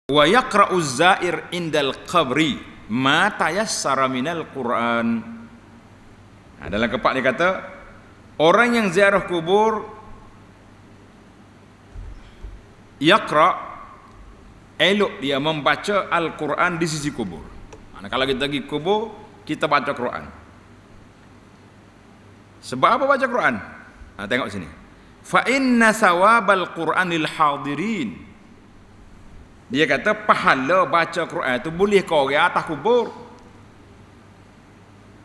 Wa yaqra'u zair indal qabri ma tayassara minal Qur'an. Nah, dalam kepak dia kata, orang yang ziarah kubur yaqra' elok dia membaca Al-Quran di sisi kubur. Mana kalau kita pergi kubur, kita baca Quran. Sebab apa baca Quran? Nah, tengok sini. Fa inna thawabal Qur'anil hadirin. Dia kata pahala baca Quran itu boleh kau orang atas kubur.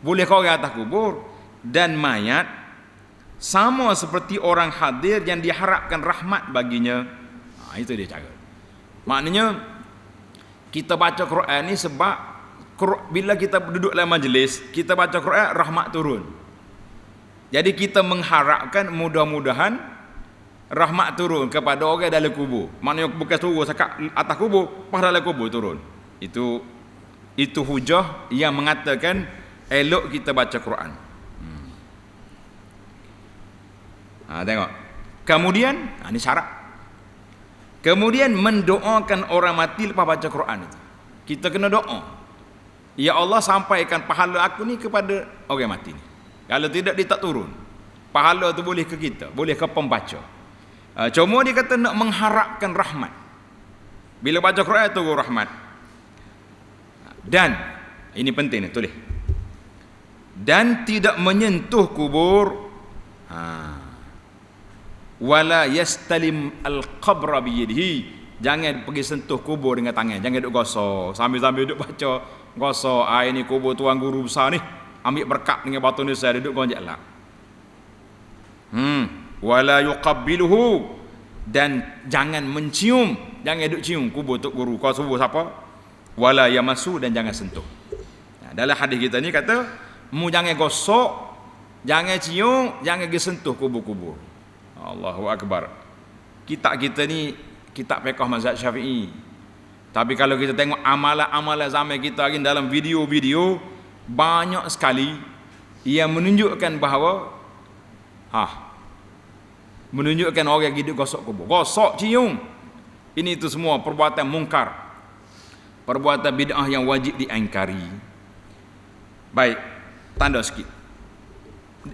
Boleh kau orang atas kubur dan mayat sama seperti orang hadir yang diharapkan rahmat baginya. Nah, itu dia cara. Maknanya kita baca Quran ni sebab bila kita duduk dalam majlis, kita baca Quran, rahmat turun. Jadi kita mengharapkan mudah-mudahan rahmat turun kepada orang dalam kubur. Maknanya bukan turun sekat atas kubur, pas dalam kubur turun. Itu hujah yang mengatakan elok kita baca Quran. Tengok. Kemudian, ini syarat. Kemudian mendoakan orang mati lepas baca Quran itu. Kita kena doa. Ya Allah, sampaikan pahala aku ni kepada orang mati ni. Kalau tidak, dia tak turun. Pahala tu boleh ke kita, boleh ke pembaca. Cuma dia kata nak mengharapkan rahmat. Bila baca Quran turun rahmat. Dan ini penting ni, tulis. Dan tidak menyentuh kubur. Wala yastalim al-qabra biyadihi. Jangan pergi sentuh kubur dengan tangan. Jangan duduk gosok. Sambil-sambil duduk baca, gosok. Ini kubur tuan guru besar ni. Ambil berkat dengan batu ni, saya duduk gonjak lah. Wala yuqabbiluhu. Dan jangan mencium. Jangan duduk cium kubur tok guru. Kau subuh siapa? Wala yamassu, dan jangan sentuh. Dalam hadis kita ni kata, mu jangan gosok, jangan cium, jangan pergi sentuh kubur-kubur. Allahu Akbar. Kitab kita ni kitab fiqh mazhab Syafi'i. Tapi kalau kita tengok amalan-amalan zaman kita hari dalam video-video, banyak sekali yang menunjukkan bahawa menunjukkan orang hidup gosok kubur, gosok, cium. Ini itu semua perbuatan mungkar, perbuatan bid'ah yang wajib diingkari. Baik, tanda sikit.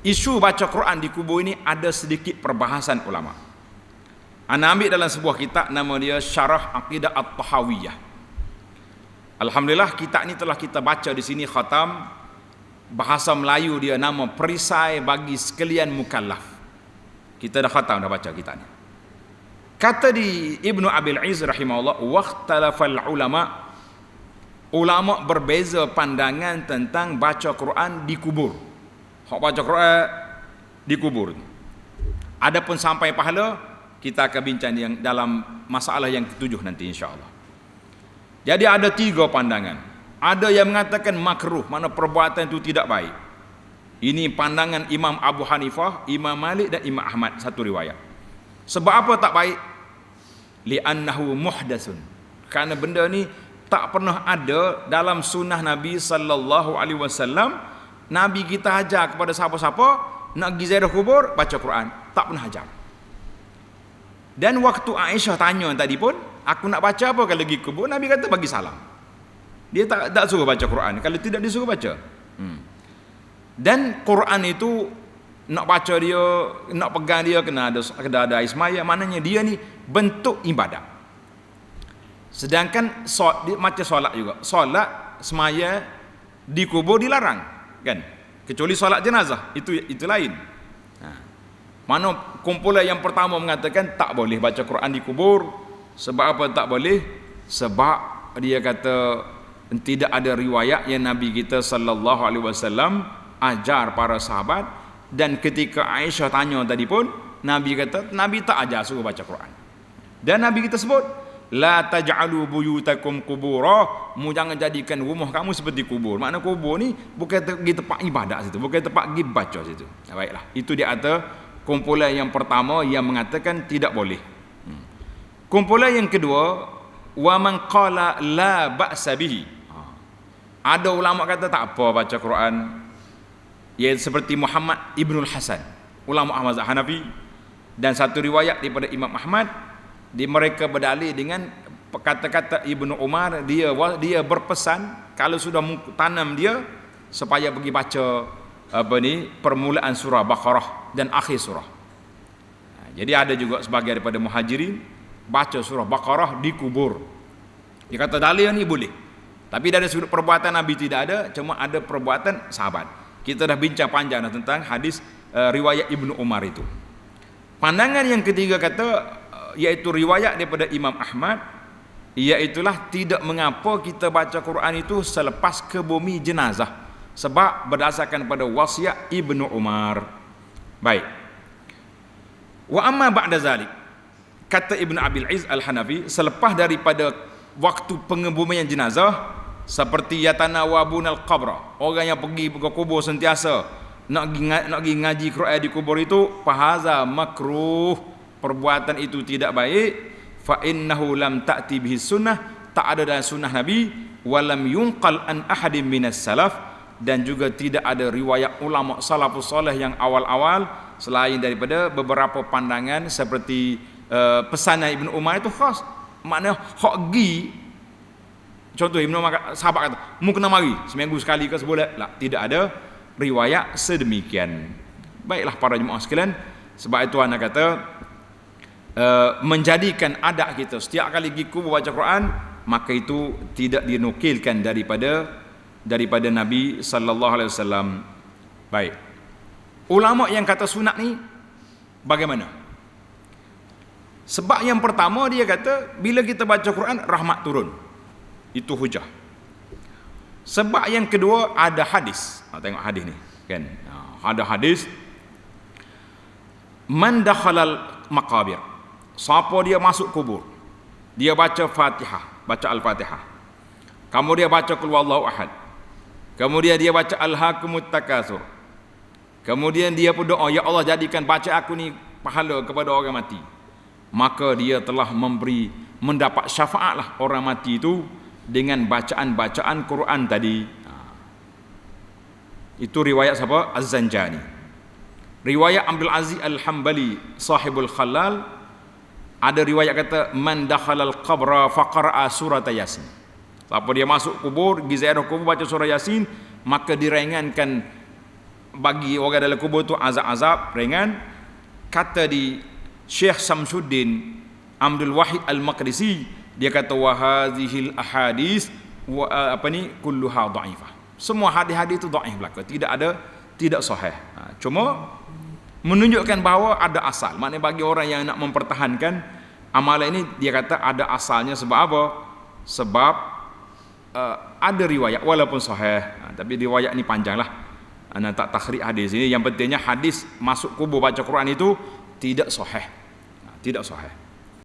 Isu baca Quran di kubur ini ada sedikit perbahasan ulama. Ana ambil dalam sebuah kitab nama dia Syarah Aqidah At-Tahawiyah. Alhamdulillah kitab ni telah kita baca di sini khatam. Bahasa Melayu dia nama Perisai bagi sekalian mukallaf. Kita dah khatam, dah baca kitab ni. Kata di Ibnu Abil Izz rahimahullah, waqtalafal ulama. Ulama berbeza pandangan tentang baca Quran di kubur. Hak baca Quran di kubur. Adapun sampai pahala, kita akan bincang yang dalam masalah yang ketujuh nanti insya-Allah. Jadi ada tiga pandangan. Ada yang mengatakan makruh, mana perbuatan itu tidak baik. Ini pandangan Imam Abu Hanifah, Imam Malik dan Imam Ahmad, satu riwayat. Sebab apa tak baik? Li'annahu muhdatsun. Karena benda ni tak pernah ada dalam sunnah Nabi sallallahu alaihi wasallam. Nabi kita ajar kepada siapa-siapa nak pergi ziarah kubur baca Quran, tak pernah ajar. Dan waktu Aisyah tanya tadi pun, aku nak baca apa kalau pergi kubur? Nabi kata bagi salam. Dia tak suruh baca Quran, kalau tidak disuruh baca. Dan Quran itu nak baca dia, nak pegang dia kena ada ismaya, maknanya dia ni bentuk ibadat. Sedangkan macam solat juga. Solat semaya di kubur dilarang, kan? Kecuali solat jenazah, itu lain. Mana kumpulan yang pertama mengatakan tak boleh baca Quran di kubur. Sebab apa tak boleh? Sebab dia kata tidak ada riwayat yang Nabi kita sallallahu alaihi wasallam ajar para sahabat. Dan ketika Aisyah tanya tadi pun, Nabi kata Nabi tak ajar suruh baca Quran. Dan Nabi kita sebut, la taj'alu buyutakum qubura, mu jangan jadikan rumah kamu seperti kubur. Makna kubur ni bukan pergi tempat ibadat situ, bukan tempat pergi baca situ. Baiklah, itu dia ada kumpulan yang pertama yang mengatakan tidak boleh. Kumpulan yang kedua, wa man qala la ba'sa bihi. Ada ulama kata tak apa baca Quran. Iaitu seperti Muhammad Ibnul Hasan, ulama mazhab Hanafi, dan satu riwayat daripada Imam Ahmad, mereka berdalil dengan kata-kata Ibnu Umar, dia berpesan kalau sudah tanam dia supaya pergi baca permulaan surah Baqarah dan akhir surah. Jadi ada juga sebagai daripada muhajirin baca surah Baqarah di kubur. Dia kata dalil ni boleh. Tapi dari sudut perbuatan Nabi tidak ada, cuma ada perbuatan sahabat. Kita dah bincang panjang tentang hadis riwayat Ibnu Umar itu. Pandangan yang ketiga kata, iaitu riwayat daripada Imam Ahmad, iaitulah tidak mengapa kita baca Quran itu selepas ke bumi jenazah, sebab berdasarkan pada wasiat Ibnu Umar. Baik. Wa amma ba'da zalik, kata Ibn Abil Izz Al-Hanafi, selepas daripada waktu pengebumian jenazah, seperti yatanawabunal qabra, orang yang pergi ke kubur sentiasa nak pergi ngaji Quran di kubur itu, fahaza makruh, perbuatan itu tidak baik. Fa innahu lam ta'ti bihi sunnah, tak ada dalam sunnah Nabi. Walam yunqal an ahadin minas salaf, dan juga tidak ada riwayat ulama salafus salih yang awal-awal selain daripada beberapa pandangan seperti pesanan Ibnu Umar itu khas. Maknanya hak gi, contoh Ibnu Umar sahabat kata mu kena mari seminggu sekali ke sebulan, lah, tidak ada riwayat sedemikian. Baiklah para jemaah sekalian, sebab itu anak kata menjadikan adat kita setiap kali pergi kubur baca Quran, maka itu tidak dinukilkan daripada Nabi sallallahu alaihi wasallam. Baik. Ulama yang kata sunat ni bagaimana? Sebab yang pertama dia kata bila kita baca Quran rahmat turun. Itu hujah. Sebab yang kedua ada hadis. Tengok hadis ni kan. Ada hadis man dakhalal maqabir. Siapa dia masuk kubur, dia baca Fatihah, baca Al-Fatihah. Kemudian dia baca Qul huwallahu ahad. Kemudian dia baca Alhaakumut takatsur. Kemudian dia pun doa, ya Allah jadikan baca aku ni pahala kepada orang mati. Maka dia telah mendapat syafaat lah orang mati itu dengan bacaan-bacaan Quran tadi. Itu riwayat siapa? Az-Zanjani. Riwayat Abdul Aziz Al-Hambali sahibul Khalal, ada riwayat kata man dakhalal qabra faqara'a surat Yasin. Siapa dia masuk kubur, pergi ziarah kubur baca surah Yasin, maka diringankan bagi orang dalam kubur tu azab-azab ringan. Kata di Syekh Samsuddin Abdul Wahid Al-Maqdisi, dia kata wa hadhil ahadis kulluha dhaifah. Semua hadis-hadis itu dhaif belaka, tidak sahih. Cuma menunjukkan bahawa ada asal. Maknanya bagi orang yang nak mempertahankan amalan ini, dia kata ada asalnya. Sebab apa? Sebab ada riwayat walaupun sahih, tapi riwayat ni panjanglah. Ana tak takhrij hadis ini. Yang pentingnya hadis masuk kubur baca Quran itu tidak sahih. Tidak sahih.